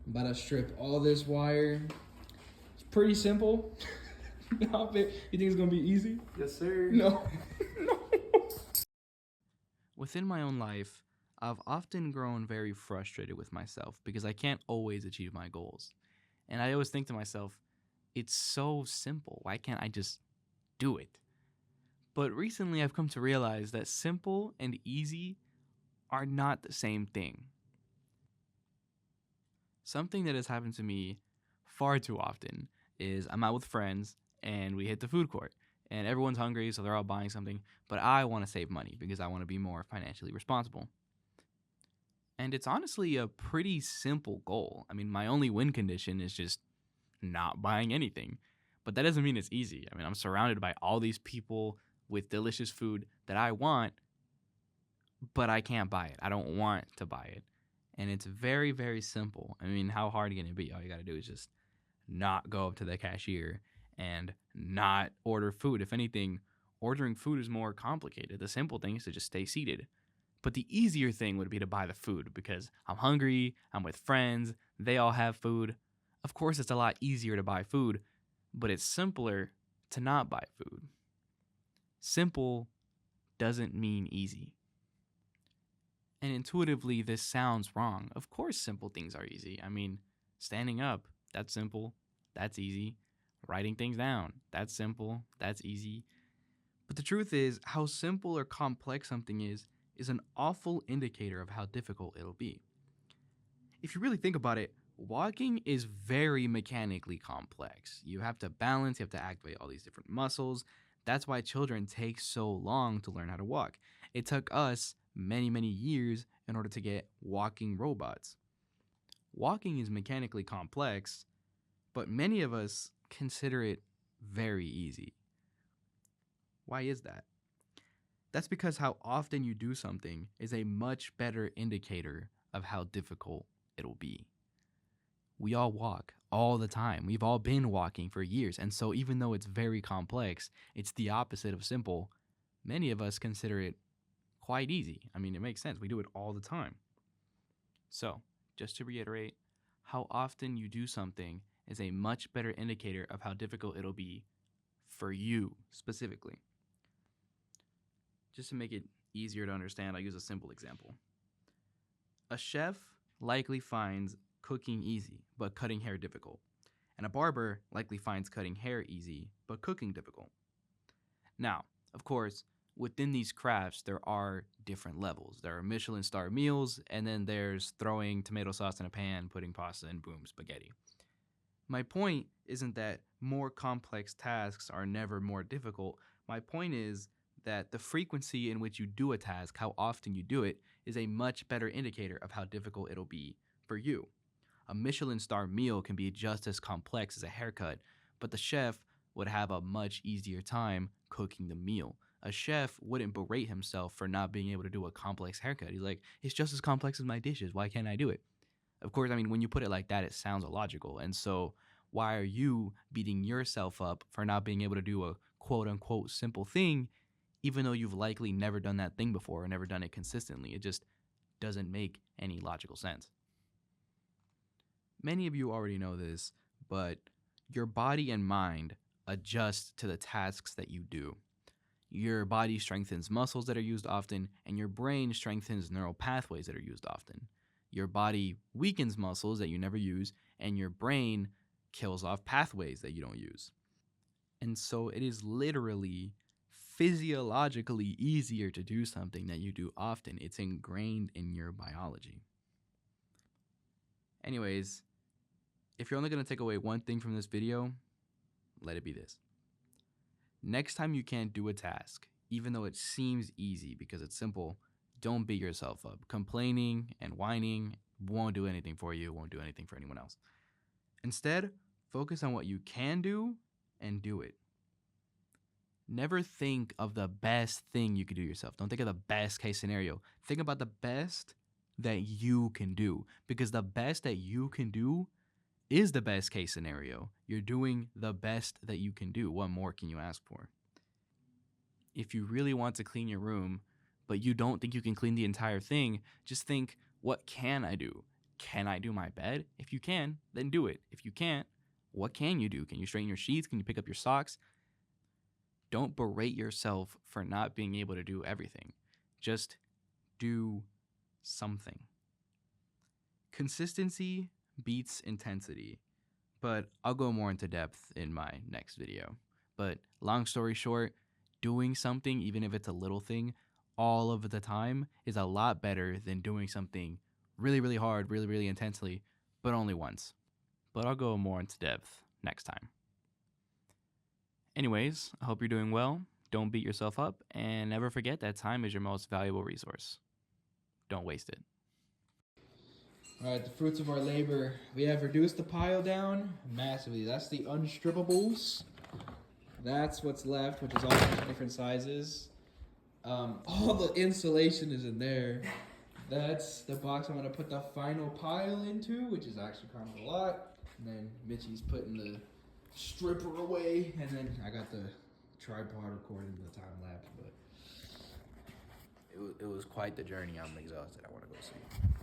I'm about to strip all this wire. It's pretty simple. You think it's gonna be easy? Yes, sir. No. No. Within my own life, I've often grown very frustrated with myself because I can't always achieve my goals. And I always think to myself, it's so simple. Why can't I just do it? But recently I've come to realize that simple and easy are not the same thing. Something that has happened to me far too often is I'm out with friends and we hit the food court and everyone's hungry, so they're all buying something, but I want to save money because I want to be more financially responsible. And it's honestly a pretty simple goal. I mean, my only win condition is just not buying anything. But that doesn't mean it's easy. I mean, I'm surrounded by all these people with delicious food that I want, but I can't buy it. I don't want to buy it. And it's very, very simple. I mean, how hard can it be? All you got to do is just not go up to the cashier and not order food. If anything, ordering food is more complicated. The simple thing is to just stay seated. But the easier thing would be to buy the food because I'm hungry, I'm with friends, they all have food. Of course, it's a lot easier to buy food, but it's simpler to not buy food. Simple doesn't mean easy. And intuitively, this sounds wrong. Of course, simple things are easy. I mean, standing up, that's simple, that's easy. Writing things down, that's simple, that's easy. But the truth is, how simple or complex something is an awful indicator of how difficult it'll be. If you really think about it, walking is very mechanically complex. You have to balance, you have to activate all these different muscles. That's why children take so long to learn how to walk. It took us many, many years in order to get walking robots. Walking is mechanically complex, but many of us consider it very easy. Why is that? That's because how often you do something is a much better indicator of how difficult it'll be. We all walk all the time. We've all been walking for years. And so even though it's very complex, it's the opposite of simple, many of us consider it quite easy. I mean, it makes sense. We do it all the time. So, just to reiterate, how often you do something is a much better indicator of how difficult it'll be for you specifically. Just to make it easier to understand, I'll use a simple example. A chef likely finds cooking easy, but cutting hair difficult. And a barber likely finds cutting hair easy, but cooking difficult. Now, of course, within these crafts, there are different levels. There are Michelin star meals, and then there's throwing tomato sauce in a pan, putting pasta, and boom, spaghetti. My point isn't that more complex tasks are never more difficult. My point is that the frequency in which you do a task, how often you do it, is a much better indicator of how difficult it'll be for you. A Michelin star meal can be just as complex as a haircut, but the chef would have a much easier time cooking the meal. A chef wouldn't berate himself for not being able to do a complex haircut. He's like, it's just as complex as my dishes. Why can't I do it? Of course, I mean, when you put it like that, it sounds illogical. And so why are you beating yourself up for not being able to do a quote unquote simple thing, even though you've likely never done that thing before or never done it consistently? It just doesn't make any logical sense. Many of you already know this, but your body and mind adjust to the tasks that you do. Your body strengthens muscles that are used often, and your brain strengthens neural pathways that are used often. Your body weakens muscles that you never use, and your brain kills off pathways that you don't use. And so it is literally physiologically easier to do something that you do often. It's ingrained in your biology. Anyways, if you're only going to take away one thing from this video, let it be this. Next time you can't do a task, even though it seems easy because it's simple, don't beat yourself up. Complaining and whining won't do anything for you, won't do anything for anyone else. Instead, focus on what you can do and do it. Never think of the best thing you could do yourself. Don't think of the best case scenario. Think about the best that you can do, because the best that you can do is the best case scenario. You're doing the best that you can do. What more can you ask for? If you really want to clean your room, but you don't think you can clean the entire thing, just think, what can I do? Can I do my bed? If you can, then do it. If you can't, what can you do? Can you straighten your sheets? Can you pick up your socks? Don't berate yourself for not being able to do everything. Just do something. Consistency beats intensity, but I'll go more into depth in my next video. But long story short, doing something, even if it's a little thing, all of the time is a lot better than doing something really, really hard, really, really intensely, but only once. But I'll go more into depth next time. Anyways, I hope you're doing well. Don't beat yourself up, and never forget that time is your most valuable resource. Don't waste it. All right, the fruits of our labor. We have reduced the pile down massively. That's the unstrippables. That's what's left, which is all different sizes. All the insulation is in there. That's the box I'm gonna put the final pile into, which is actually kind of a lot. And then Mitchie's putting the stripper away, and then I got the tripod recording the time lapse. But it was quite the journey. I'm exhausted. I want to go sleep.